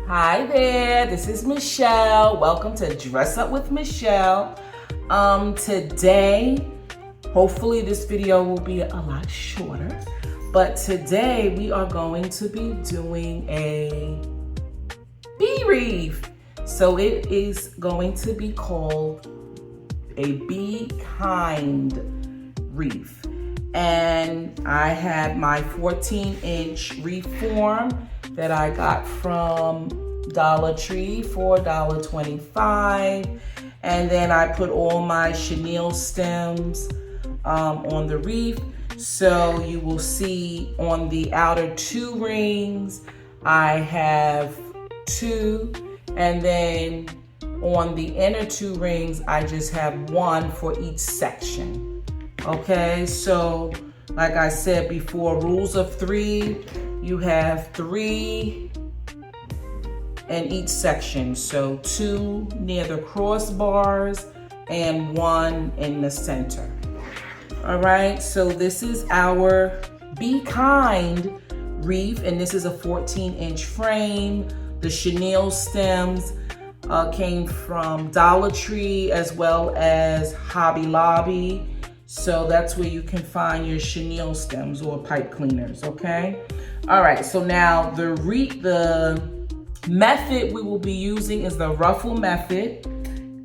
Hi there, this is Michelle. Welcome to Dress Up with Michelle. Today, hopefully this video will be a lot shorter, but today we are going to be doing a bee wreath. So it is going to be called a Be Kind wreath. And I have my 14-inch wreath form that I got from Dollar Tree for $1.25. And then I put all my chenille stems on the wreath. So you will see on the outer 2 rings, I have 2. And then on the inner 2 rings, I just have 1 for each section. Okay, so like I said before, rules of 3, you have 3 in each section. So 2 near the crossbars and 1 in the center. All right, so this is our Be Kind wreath, and this is a 14-inch frame. The chenille stems came from Dollar Tree as well as Hobby Lobby. So that's where you can find your chenille stems or pipe cleaners, okay? All right, so now the method we will be using is the ruffle method,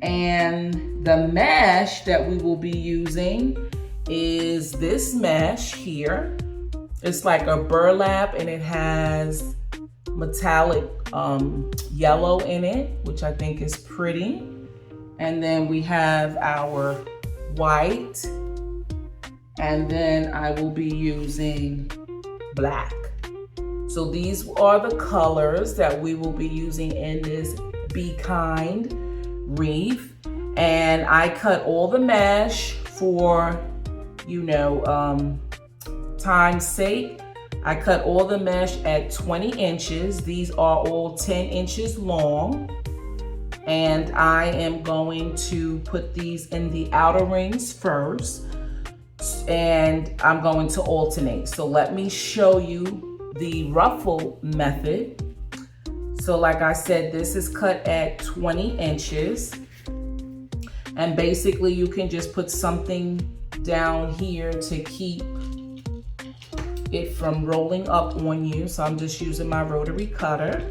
and the mesh that we will be using is this mesh here. It's like a burlap and it has metallic yellow in it, which I think is pretty. And then we have our white, and then I will be using black. So these are the colors that we will be using in this Be Kind wreath. And I cut all the mesh for, time's sake. I cut all the mesh at 20 inches. These are all 10 inches long. And I am going to put these in the outer rings first. And I'm going to alternate. So let me show you the ruffle method. So like I said, this is cut at 20 inches. And basically you can just put something down here to keep it from rolling up on you. So I'm just using my rotary cutter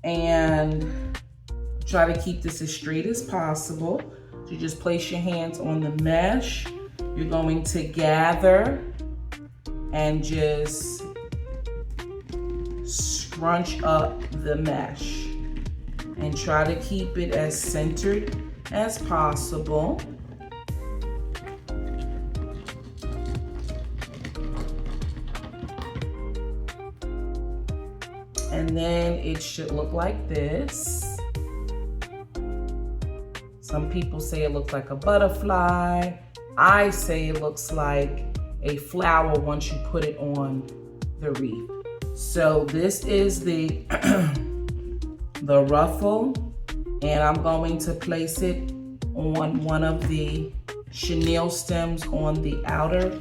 and try to keep this as straight as possible. So you just place your hands on the mesh. You're going to gather and just scrunch up the mesh and try to keep it as centered as possible. And then it should look like this. Some people say it looks like a butterfly. I say it looks like a flower once you put it on the wreath. So this is the ruffle, and I'm going to place it on one of the chenille stems on the outer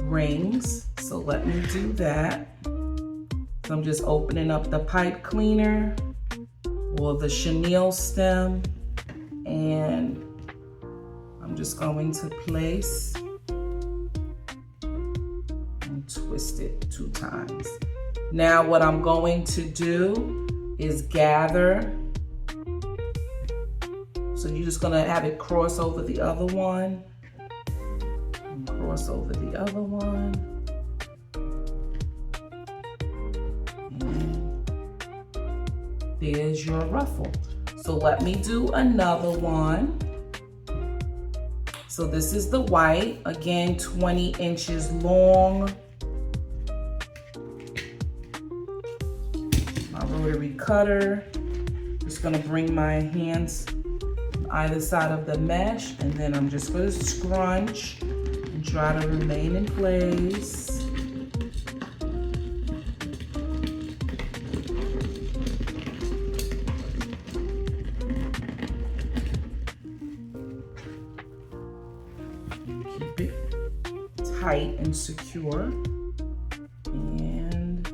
rings. So let me do that. So I'm just opening up the pipe cleaner or the chenille stem, and I'm just going to place and twist it 2 times. Now what I'm going to do is gather. So you're just gonna have it cross over the other one, and cross over the other one. And there's your ruffle. So let me do another one. So this is the white, again, 20 inches long. My rotary cutter. Just gonna bring my hands on either side of the mesh, and then I'm just gonna scrunch and try to remain in place. Keep it tight and secure. And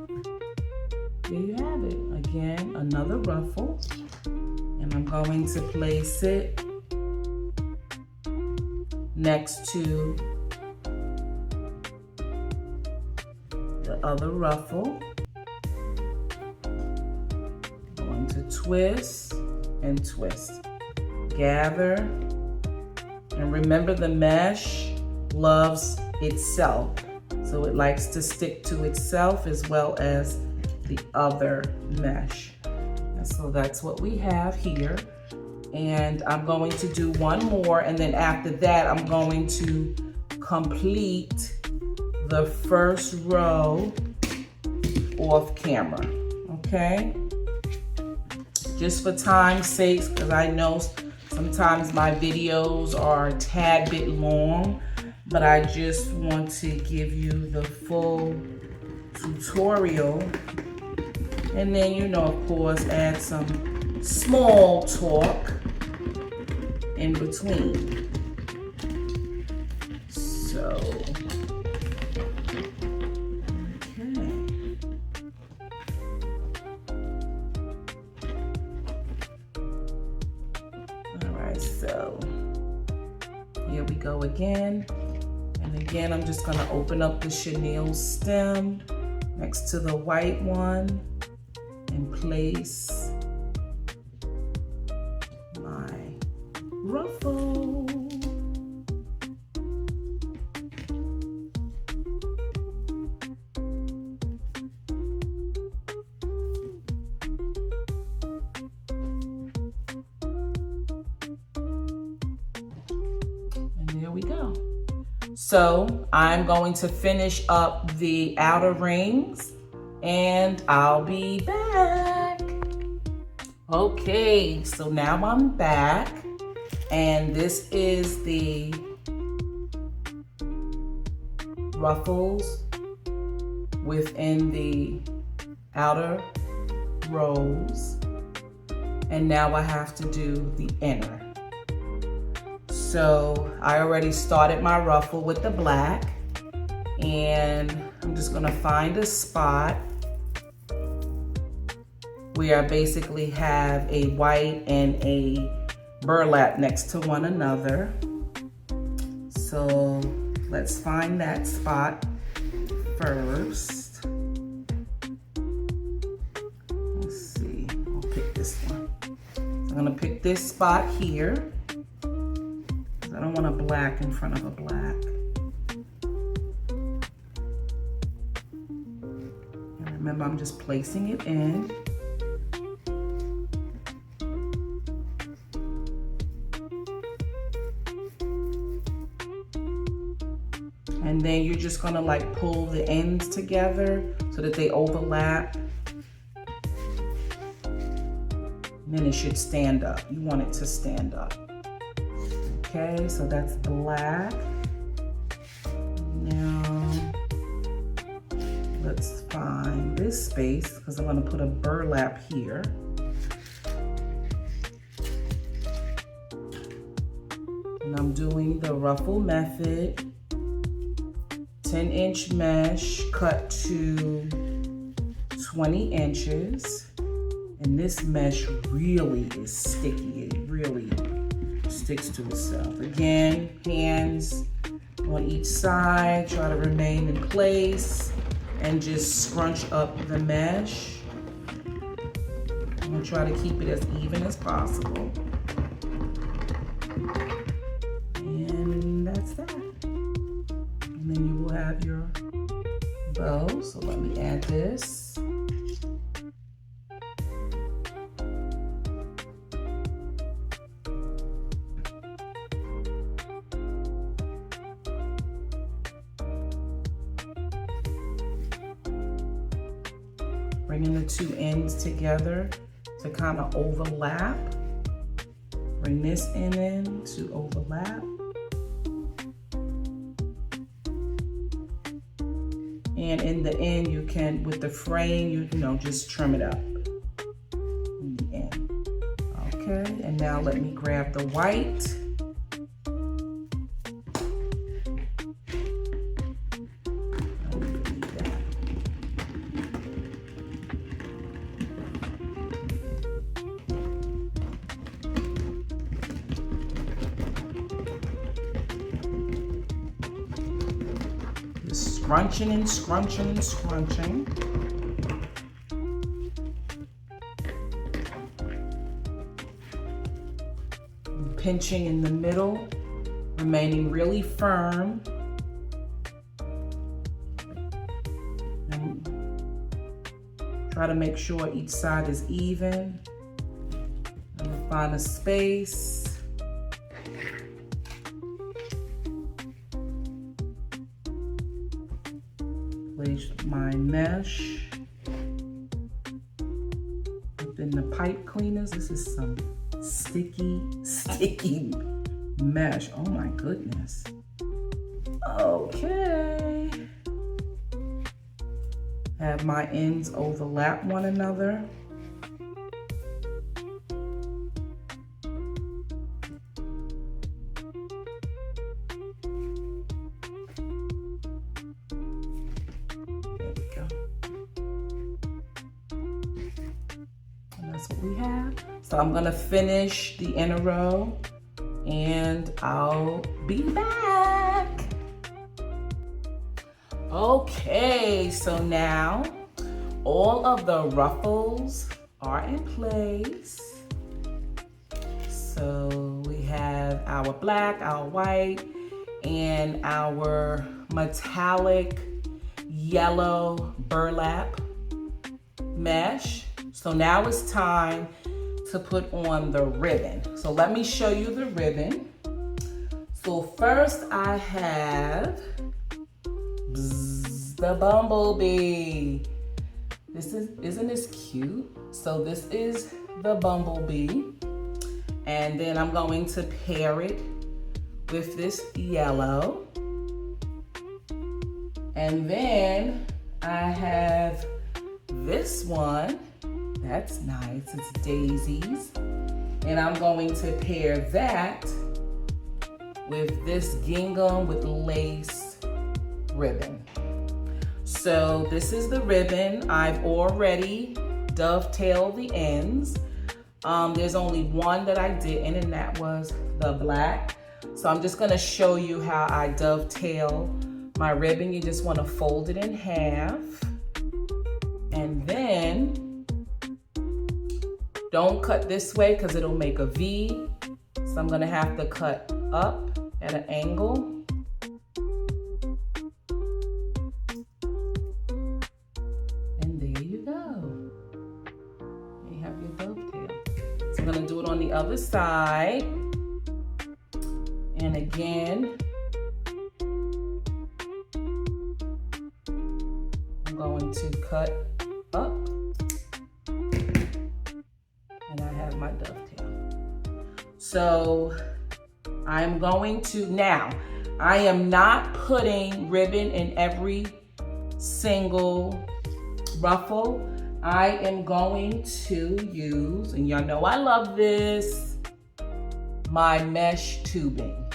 there you have it. Again, again, another ruffle, and I'm going to place it next to the other ruffle. I'm going to twist and twist. Gather, and remember the mesh loves itself. So it likes to stick to itself as well as the other mesh. And so that's what we have here. And I'm going to do one more, and then after that, I'm going to complete the first row off camera, okay? Just for time's sake, because I know sometimes my videos are a tad bit long, but I just want to give you the full tutorial. And then, you know, of course, add some small talk in between. So, okay. All right, so here we go again. And again, I'm just gonna open up the chenille stem next to the white one and place my ruffle. And there we go. So I'm going to finish up the outer rings and I'll be back. Okay, so now I'm back, and this is the ruffles within the outer rows, and now I have to do the inner. So I already started my ruffle with the black, and I'm just gonna find a spot where I basically have a white and a burlap next to one another. So let's find that spot first. Let's see, I'll pick this one. So I'm gonna pick this spot here. I don't want a black in front of a black. And remember, I'm just placing it in. And then you're just gonna like pull the ends together so that they overlap. And then it should stand up. You want it to stand up. Okay, so that's black. Now, let's find this space because I'm gonna put a burlap here. And I'm doing the ruffle method. 10-inch mesh cut to 20 inches. And this mesh really is sticky. It really sticks to itself. Again, hands on each side, try to remain in place and just scrunch up the mesh. I'm gonna try to keep it as even as possible. And that's that. And then you will have your bow. So let me add this. Bringing the two ends together to kind of overlap. Bring this end in to overlap. And in the end, you can, with the frame, you know, just trim it up in the end. Okay, and now let me grab the white. scrunching and scrunching and scrunching. Pinching in the middle, remaining really firm. And try to make sure each side is even. And find a space. Place my mesh within the pipe cleaners. This is some sticky mesh. Oh my goodness. Okay. Have my ends overlap one another. There we go. And that's what we have. So I'm gonna finish the inner row and I'll be back. Okay, so now all of the ruffles are in place. So we have our black, our white, and our metallic yellow burlap mesh. So now it's time to put on the ribbon. So let me show you the ribbon. So first I have the bumblebee. Isn't this cute? So this is the bumblebee. And then I'm going to pair it with this yellow. And then I have this one. That's nice, it's daisies. And I'm going to pair that with this gingham with lace ribbon. So this is the ribbon. I've already dovetailed the ends. There's only one that I didn't, and that was the black. So I'm just gonna show you how I dovetail my ribbon. You just wanna fold it in half. And then don't cut this way because it'll make a V. So I'm gonna have to cut up at an angle. And there you go. You have your dovetail. So I'm gonna do it on the other side. And again, I'm going to cut up. And I have my dovetail. So I'm going to, now, I am not putting ribbon in every single ruffle. I am going to use, and y'all know I love this, my mesh tubing.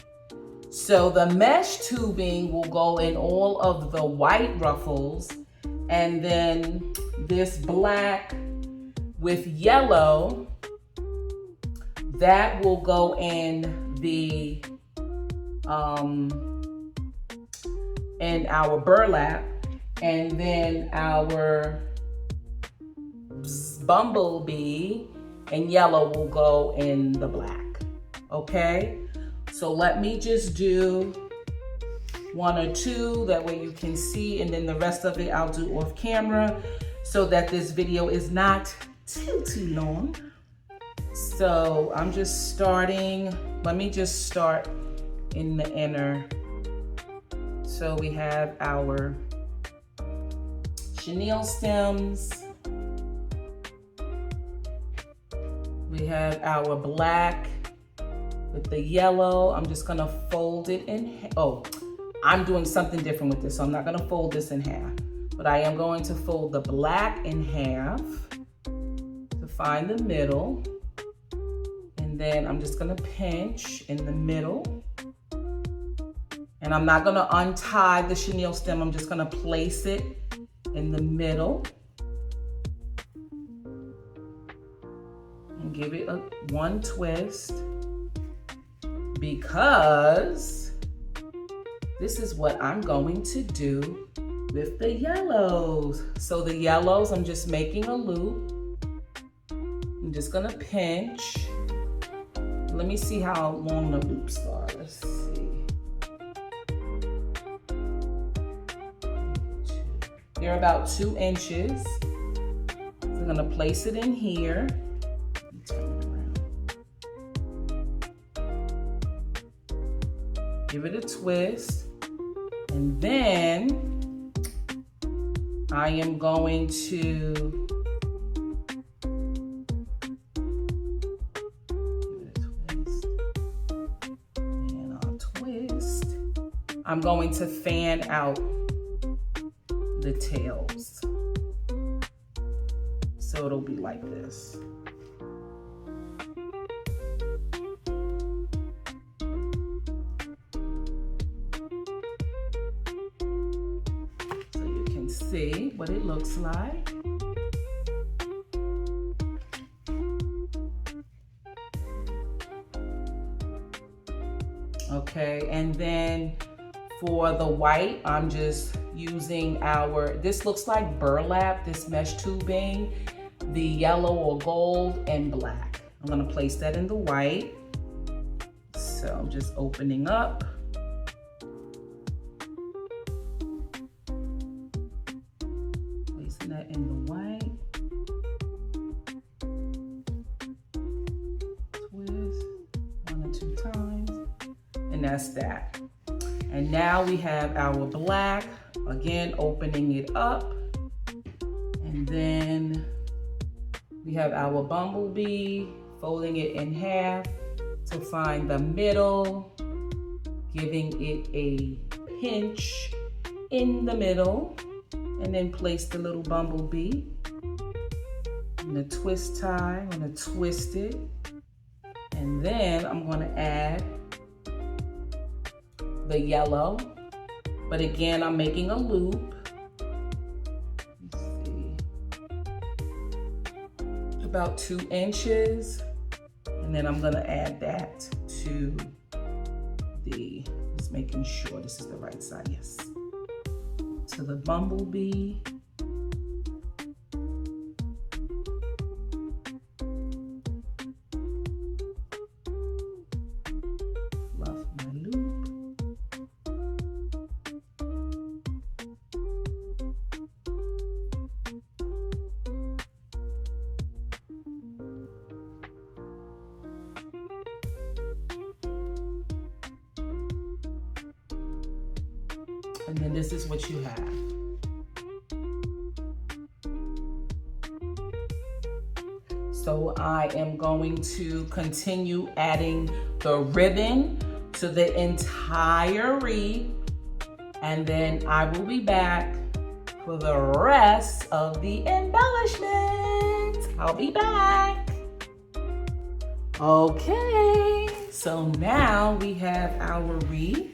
So the mesh tubing will go in all of the white ruffles, and then this black with yellow, that will go in the in our burlap, and then our bumblebee and yellow will go in the black. Okay, so let me just do one or two, that way you can see, and then the rest of it I'll do off camera so that this video is not too long. So I'm just starting, let me just start in the inner. So we have our chenille stems. We have our black with the yellow. I'm just gonna fold it in, I'm doing something different with this, so I'm not gonna fold this in half, but I am going to fold the black in half to find the middle. And then I'm just gonna pinch in the middle. And I'm not gonna untie the chenille stem, I'm just gonna place it in the middle. And give it one twist, because this is what I'm going to do with the yellows. So the yellows, I'm just making a loop. I'm just gonna pinch. Let me see how long the loops are. Let's see. They're about 2 inches. So I'm gonna place it in here. Turn it around. Give it a twist. And then I am going to I'm going to fan out the tails. So it'll be like this. So you can see what it looks like. Okay, and then for the white, I'm just using this looks like burlap, this mesh tubing, the yellow or gold and black. I'm gonna place that in the white. So I'm just opening up. Placing that in the white. Twist 1 or 2 times, and that's that. And now we have our black, again, opening it up. And then we have our bumblebee, folding it in half to find the middle, giving it a pinch in the middle, and then place the little bumblebee. In the twist tie, I'm gonna twist it. And then I'm gonna add the yellow, but again, I'm making a loop. Let's see, about 2 inches, and then I'm gonna add that to just making sure this is the right side, yes, to the bumblebee. And then this is what you have. So I am going to continue adding the ribbon to the entire wreath, and then I will be back for the rest of the embellishments. I'll be back. Okay, so now we have our wreath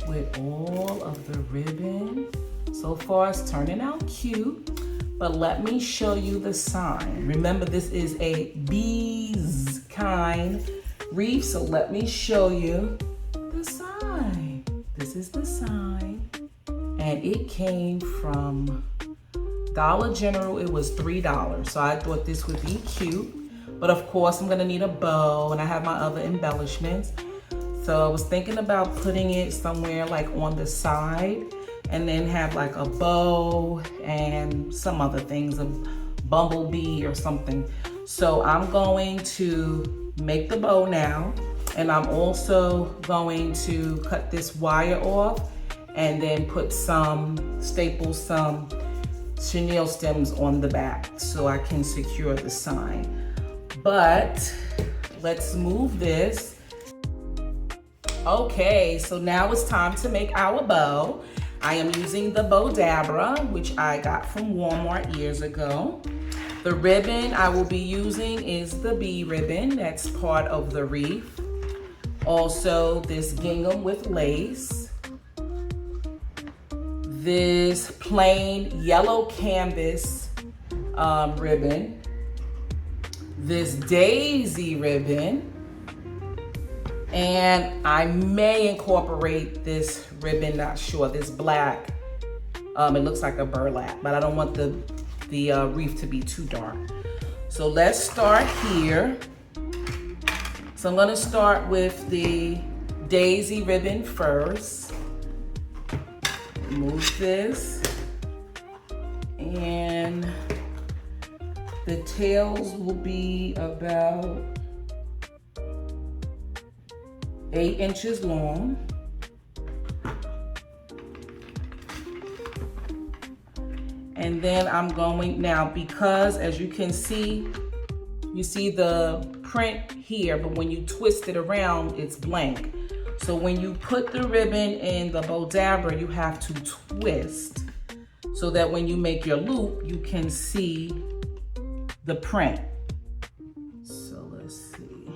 with all of the ribbon. So far it's turning out cute, but let me show you the sign. Remember, this is a bees kind wreath, so let me show you the sign. This is the sign, and it came from Dollar General. It was $3, so I thought this would be cute. But of course, I'm gonna need a bow, and I have my other embellishments. So I was thinking about putting it somewhere like on the side, and then have like a bow and some other things, a bumblebee or something. So I'm going to make the bow now, and I'm also going to cut this wire off and then put staple some chenille stems on the back so I can secure the sign. But let's move this. Okay, so now it's time to make our bow. I am using the Bowdabra, which I got from Walmart years ago. The ribbon I will be using is the bee ribbon. That's part of the wreath. Also, this gingham with lace. This plain yellow canvas ribbon. This daisy ribbon. And I may incorporate this ribbon, not sure, this black It looks like a burlap, but I don't want the wreath to be too dark. So let's start here. So I'm gonna start with the daisy ribbon first. Move this. And the tails will be about 8 inches long. And then I'm going, now because as you can see, you see the print here, but when you twist it around, it's blank. So when you put the ribbon in the bow dabber, you have to twist so that when you make your loop, you can see the print. So let's see.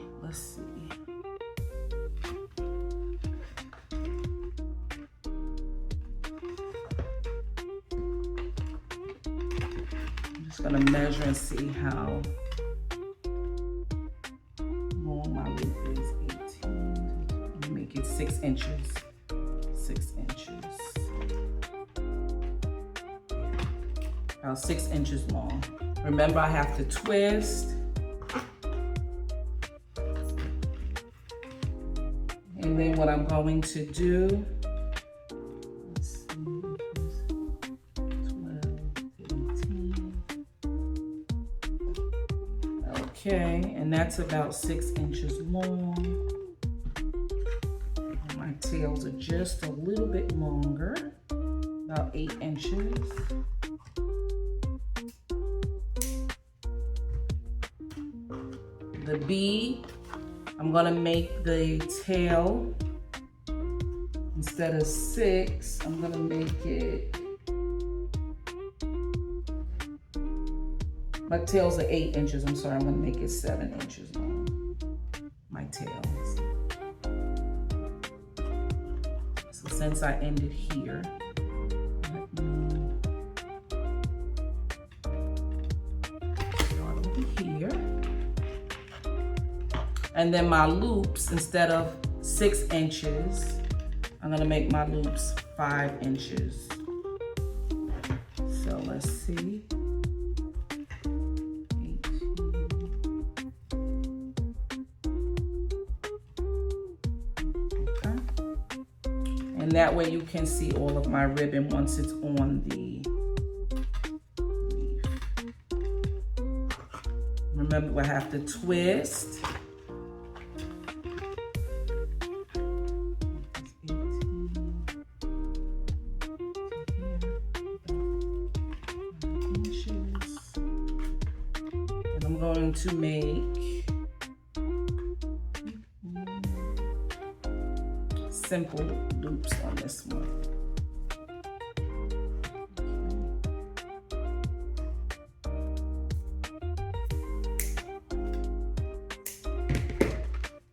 I'm just gonna measure and see how long my loop is. 18, make it 6 inches. 6 inches. About 6 inches long. Remember, I have to twist. And then what I'm going to do, let's see, 12, 18. Okay, and that's about 6 inches long. And my tails are just a little bit longer, about 8 inches. The bee, I'm gonna make the tail, instead of 6, I'm gonna make it, my tails are 8 inches, I'm sorry, I'm gonna make it 7 inches long, my tails. So since I ended here, let me start over here. And then my loops, instead of 6 inches, I'm gonna make my loops 5 inches. So let's see. 18. Okay. And that way you can see all of my ribbon once it's on the wreath. Remember, I have to twist. I'm going to make simple loops on this one.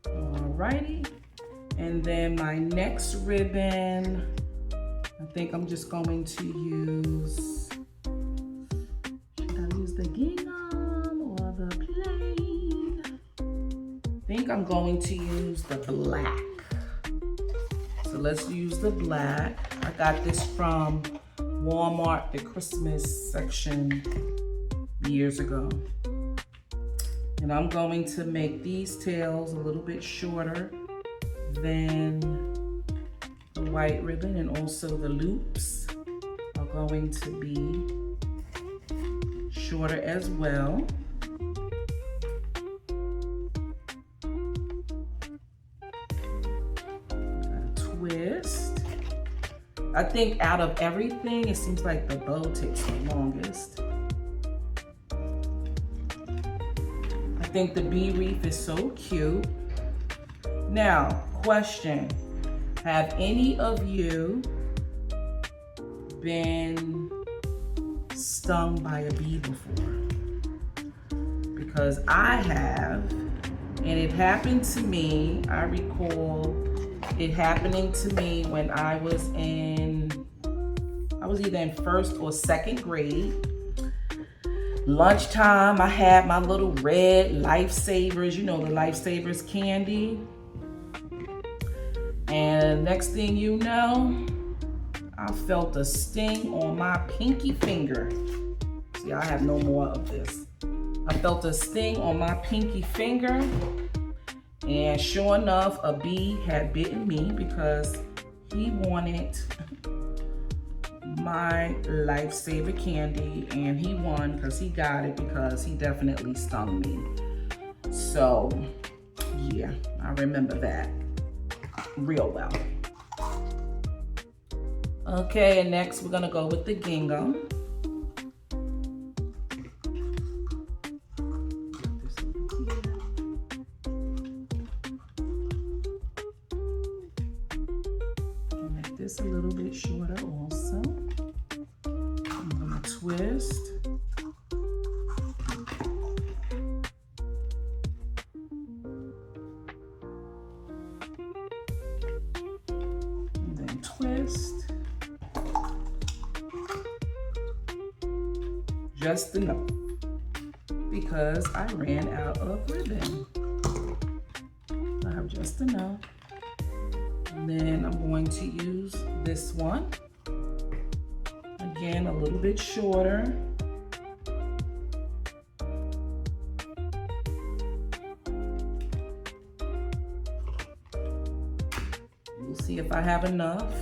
Alrighty, and then my next ribbon, I think I'm just going to use, should I use the gingham or the plain? I think I'm going to use the black. So let's use the black. I got this from Walmart, the Christmas section years ago. And I'm going to make these tails a little bit shorter than the white ribbon, and also the loops are going to be shorter as well. Twist. I think out of everything, it seems like the bow takes the longest. I think the bee wreath is so cute. Now, question. Have any of you been stung by a bee before? Because I have, and it happened to me, I recall it happening to me when I was either in 1st or 2nd grade. Lunchtime, I had my little red Lifesavers, you know, the Lifesavers candy. And next thing you know, I felt a sting on my pinky finger. See, I have no more of this. I felt a sting on my pinky finger, and sure enough, a bee had bitten me because he wanted my lifesaver candy, and he won because he got it because he definitely stung me. So yeah, I remember that real well. Okay, and next we're gonna go with the gingham. Make this a little bit shorter also. I'm gonna twist. And then twist. Just enough, because I ran out of ribbon. I have just enough. And then I'm going to use this one. Again, a little bit shorter. We'll see if I have enough.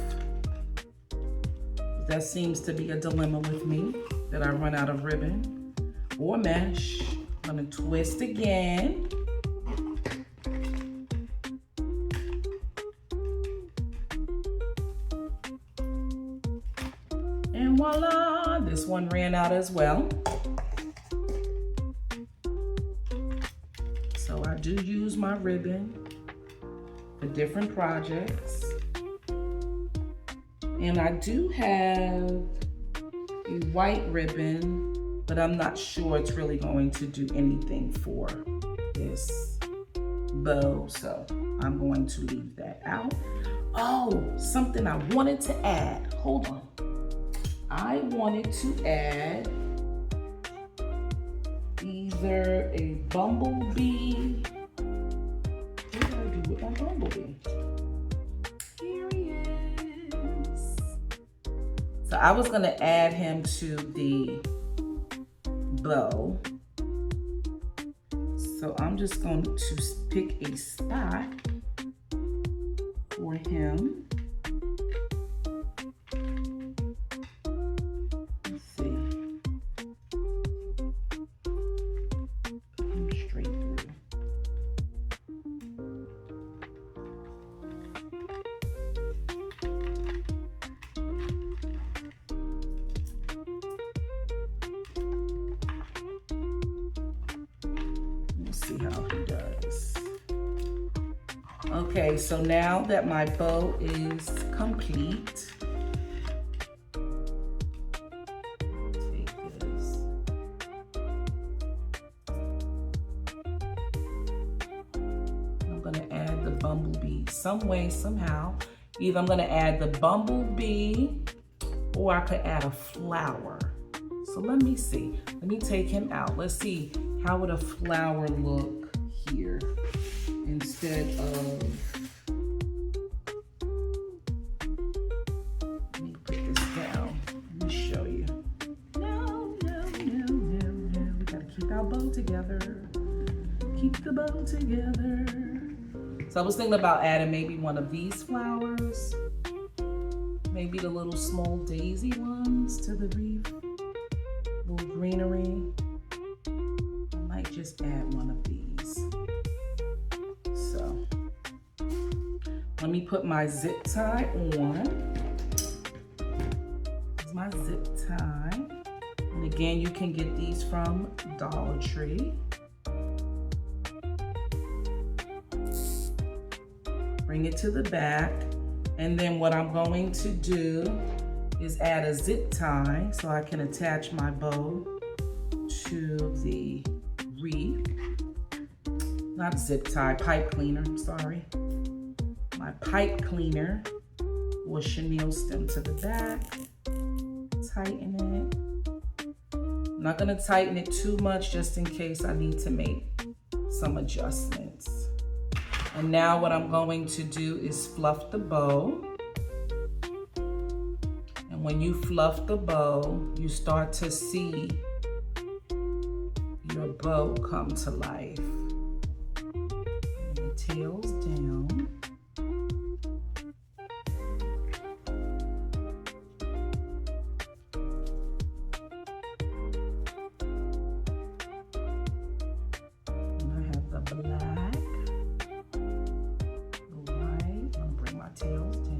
That seems to be a dilemma with me, that I run out of ribbon or mesh. I'm gonna twist again. And voila, this one ran out as well. So I do use my ribbon for different projects. And I do have a white ribbon, but I'm not sure it's really going to do anything for this bow, so I'm going to leave that out. Oh, something I wanted to add. Hold on. I wanted to add either a bumblebee. What did I do with my bumblebee? So I was gonna add him to the bow. So I'm just going to pick a spot for him. Let's see. Put him straight through. See how he does. Okay, so now that my bow is complete, take this. I'm gonna add the bumblebee some way, somehow. Either I'm gonna add the bumblebee or I could add a flower. So let me see. Let me take him out. Let's see. How would a flower look here instead of, let me put this down. Let me show you. No. We gotta keep our bow together. Keep the bow together. So I was thinking about adding maybe one of these flowers. Maybe the little small daisy ones to the wreath. Little greenery. Just add one of these. So let me put my zip tie on. This is my zip tie. And again, you can get these from Dollar Tree. Bring it to the back. And then what I'm going to do is add a zip tie so I can attach my bow to the wreath. Not zip tie, pipe cleaner, sorry. My pipe cleaner will chenille stem to the back. Tighten it. I'm not gonna tighten it too much just in case I need to make some adjustments. And now what I'm going to do is fluff the bow. And when you fluff the bow, you start to see your bow come to life. And the tail's down. And I have the black, the white. I'm gonna bring my tails down.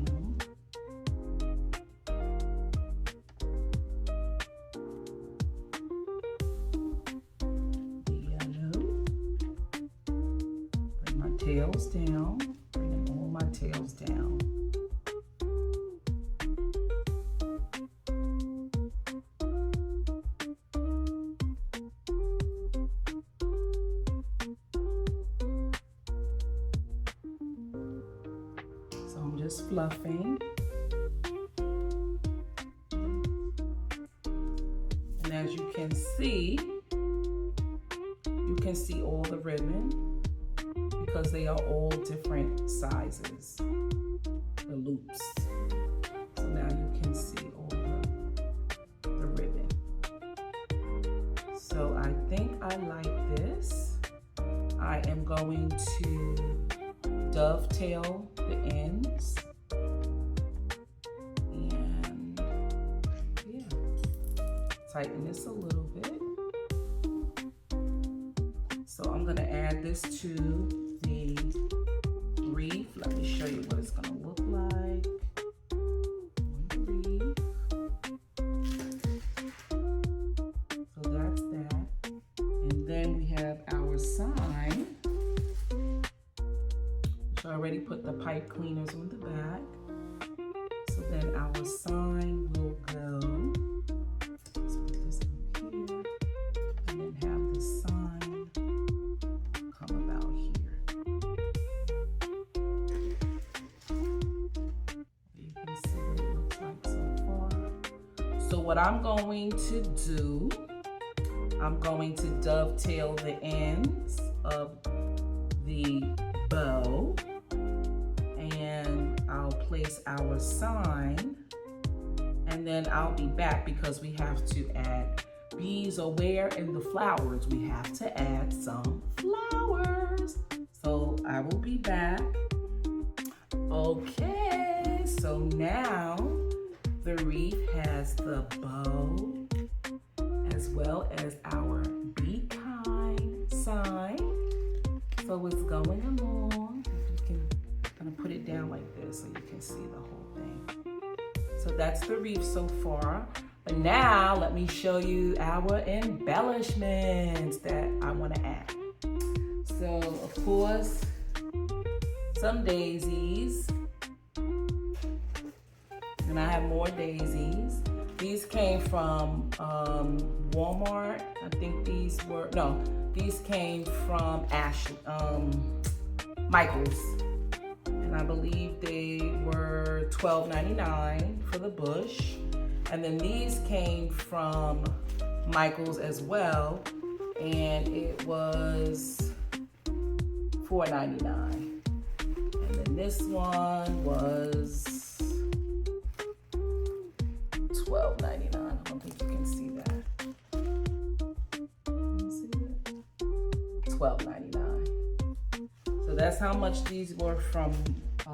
Tails down, bringing all my tails down. So I'm just fluffing. And as you can see all the ribbon, because they are all different sizes, the loops. So now you can see all the ribbon. So I think I like this. I am going to dovetail the ends. And yeah, tighten this a little bit. So I'm gonna add this to the wreath. Let me show you what it's gonna look like on the wreath. So that's that. And then we have our sign, which I already put the pipe cleaners on the back. So then our sign will go, let's put this up here, and then have the sign come about here. You can see what it looks like so far. So what I'm going to do, I'm going to dovetail the ends of the bow, and I'll place our sign, and then I'll be back because we have to add bees, or where in the flowers we have to add some flowers. So I will be back. Okay, so now the wreath has the bow as well as our Be Kind sign. So it's going along. You can kind of put it down like this so you can see the whole thing. So that's the wreath so far. But now let me show you our embellishments that I want to add. So of course, some daisies, and I have more daisies. These came from Walmart. I think these came from Michael's. And I believe they were $12.99 for the bush. And then these came from Michael's as well, and it was $4.99. And then this one was $12.99. I don't think you can see that. Can you see that? $12.99. So that's how much these were from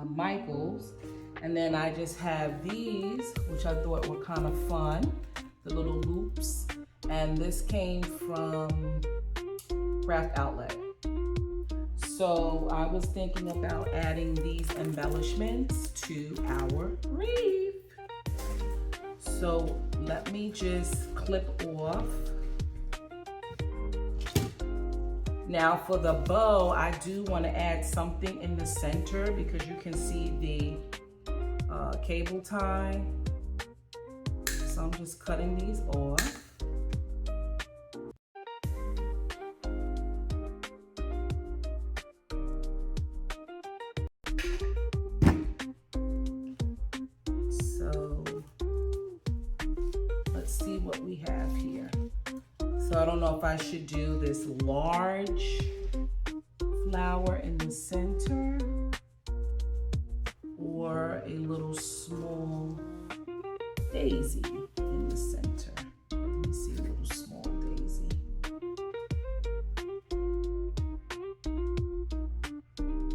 Michael's. And then I just have these, which I thought were kind of fun, the little loops. And this came from Craft Outlet. So I was thinking about adding these embellishments to our wreath. So let me just clip off. Now for the bow, I do want to add something in the center because you can see the cable tie. So I'm just cutting these off. So let's see what we have here. So I don't know if I should do this large flower in the center or a little small daisy in the center. Let me see a little small daisy.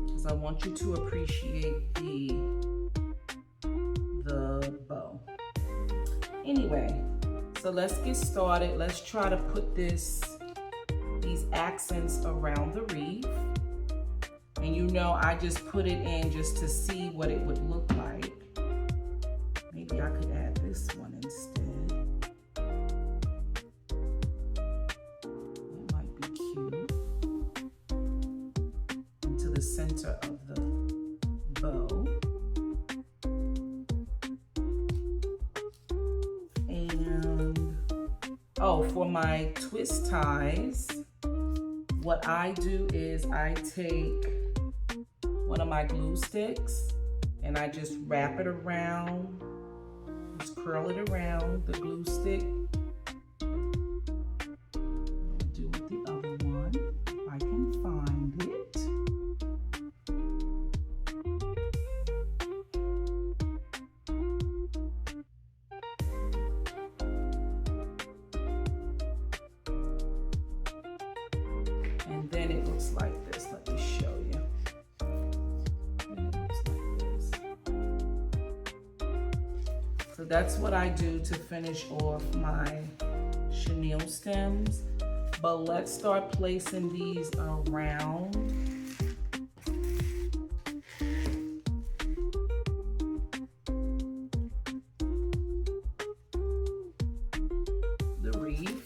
Because I want you to appreciate the bow. Anyway, so let's get started. Let's try to put these accents around the wreath. And you know, I just put it in just to see what it would look like. Maybe I could add this one instead. That might be cute. Into the center of the bow. And, oh, for my twist ties, what I do is I take one of my glue sticks and I just wrap it around, just curl it around the glue stick. I'll do with the other one, if I can find it. And then it looks like this. Let me show you. So that's what I do to finish off my chenille stems. But let's start placing these around the wreath.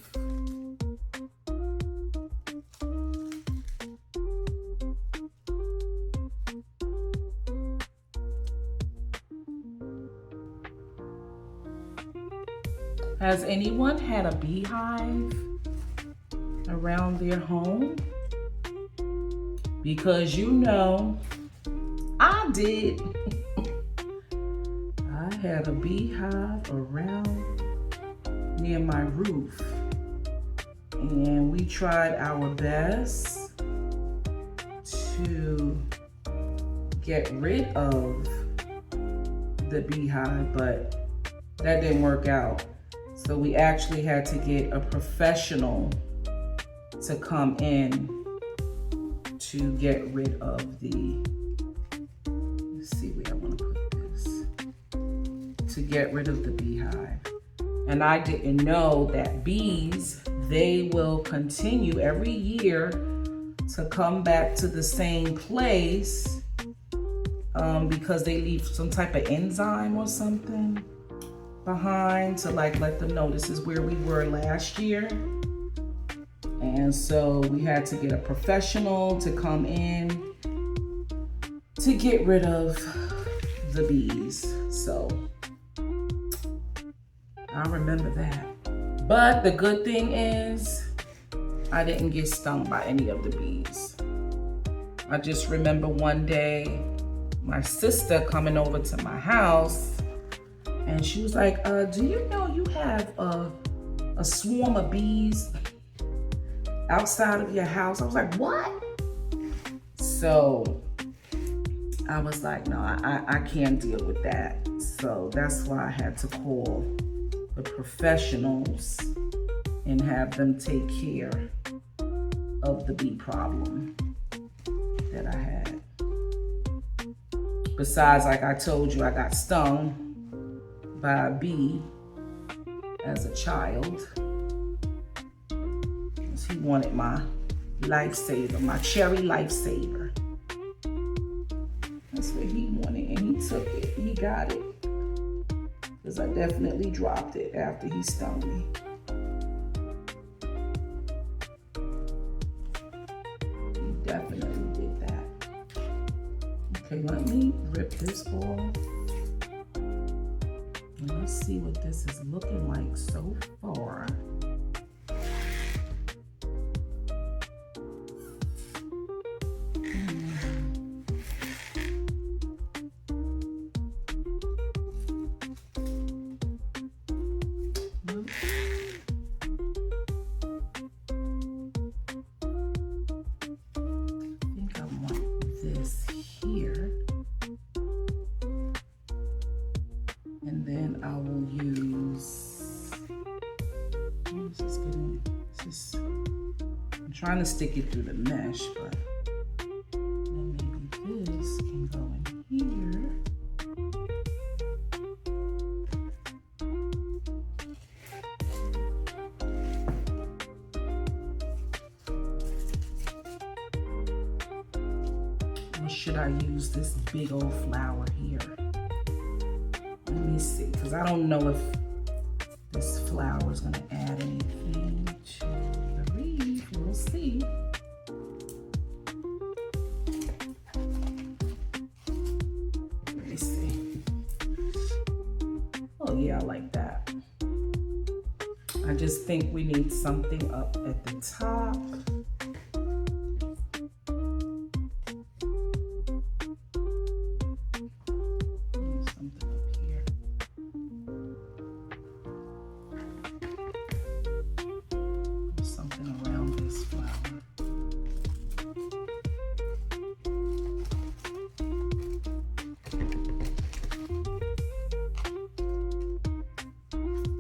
Has anyone had a beehive around their home? Because you know, I did. I had a beehive around near my roof. And we tried our best to get rid of the beehive, but that didn't work out. So we actually had to get a professional to come in to get rid of the, let's see where I want to put this, to get rid of the beehive. And I didn't know that bees, they will continue every year to come back to the same place because they leave some type of enzyme or something behind to like let them know this is where we were last year. And so we had to get a professional to come in to get rid of the bees. So I remember that. But the good thing is I didn't get stung by any of the bees. I just remember one day my sister coming over to my house and she was like, do you know you have a swarm of bees outside of your house? I was like, what? So I was like, no, I can't deal with that. So that's why I had to call the professionals and have them take care of the bee problem that I had. Besides, like I told you, I got stung by a bee as a child. He wanted my lifesaver, my cherry lifesaver. That's what he wanted, and he took it. He got it. Because I definitely dropped it after he stung me. He definitely did that. Okay, let me rip this off. And let's see what this is looking like so far. And then I will use trying to stick it through the mesh, but then maybe this can go in here. Or should I use this big old flower here? Let me see, because I don't know if this flower is going to add anything to the wreath. We'll see. Let me see. Oh yeah, I like that. I just think we need something up at the top.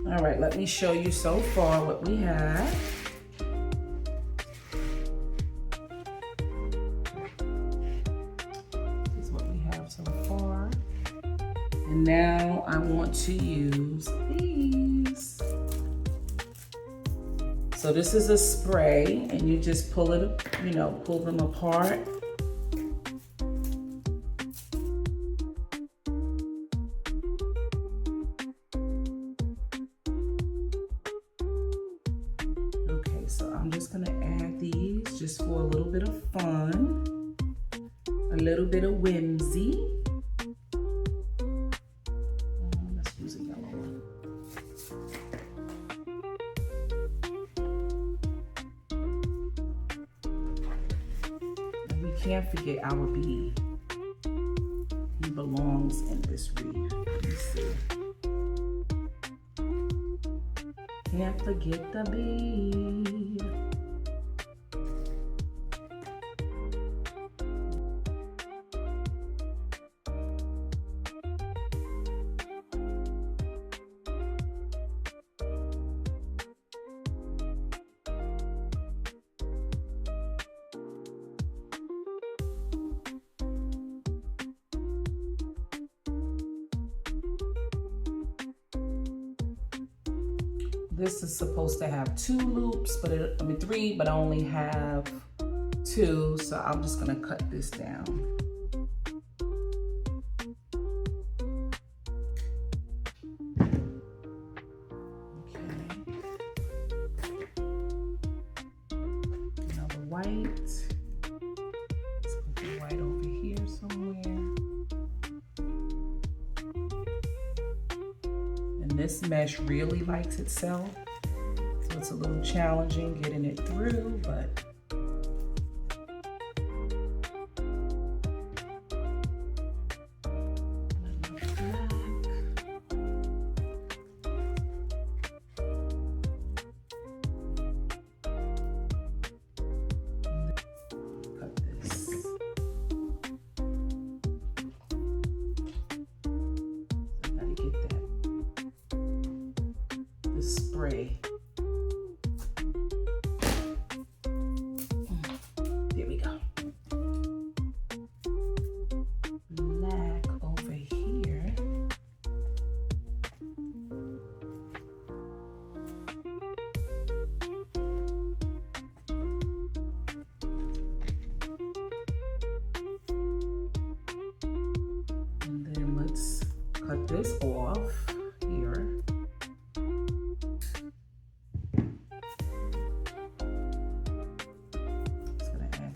All right, let me show you so far what we have. This is what we have so far. And now I want to use these. So this is a spray, and you just pull it, you know, pull them apart. So I'm just gonna add these just for a little bit of fun, a little bit of whimsy. Let's use a yellow one. And we can't forget our bee. He belongs in this wreath. Let me see. Can't forget the bee. This is supposed to have 2 loops, but I mean 3, but I only have 2, so I'm just gonna cut this down. Okay. Another white. Let's put the white over here somewhere. This mesh really likes itself, so it's a little challenging getting it through, but cut this. I gotta get that spray. There we go. Black over here. And then let's cut this off here.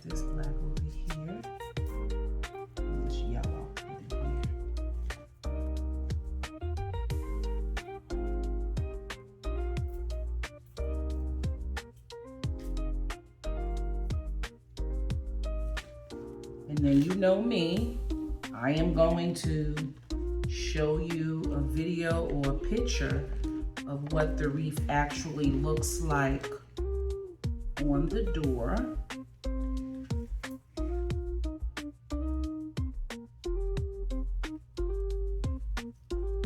This black over here, and this yellow over here. And then you know me, I am going to show you a video or a picture of what the wreath actually looks like on the door.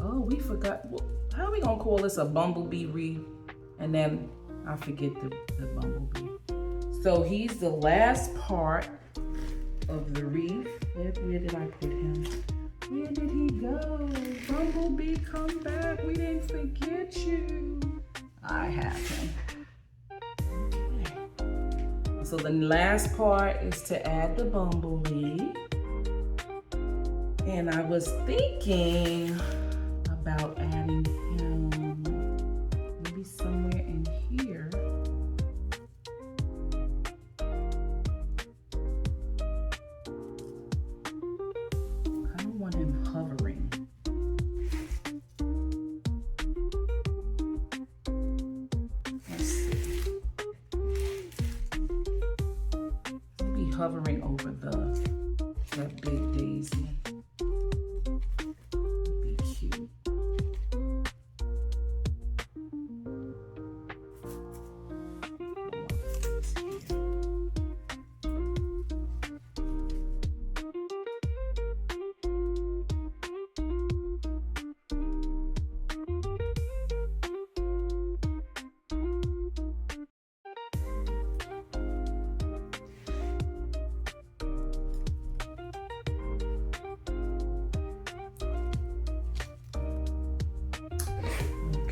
Oh, we forgot. How are we gonna call this a bumblebee wreath? And then I forget the bumblebee. So he's the last part of the wreath. Where did I put him? Where did he go? Bumblebee, come back. We didn't forget you. I have him. Okay. So the last part is to add the bumblebee. And I was thinking about adding him maybe somewhere in here. I don't want him hovering. Let's see. Maybe hovering over that big daisy.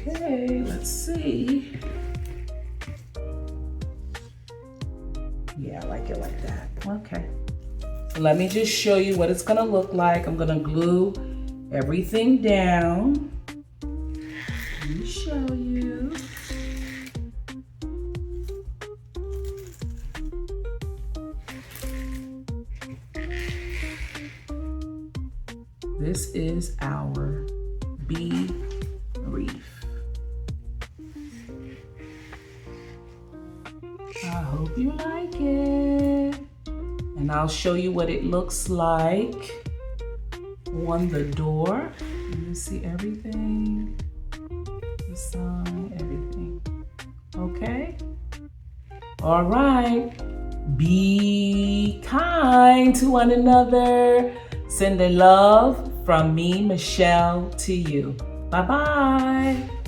Okay, let's see. Yeah, I like it like that. Okay. So let me just show you what it's gonna look like. I'm gonna glue everything down. Let me show you. This is our bee wreath. I hope you like it. And I'll show you what it looks like on the door. You see everything, the sign, everything. Okay? All right. Be kind to one another. Send a love from me, Michelle, to you. Bye-bye.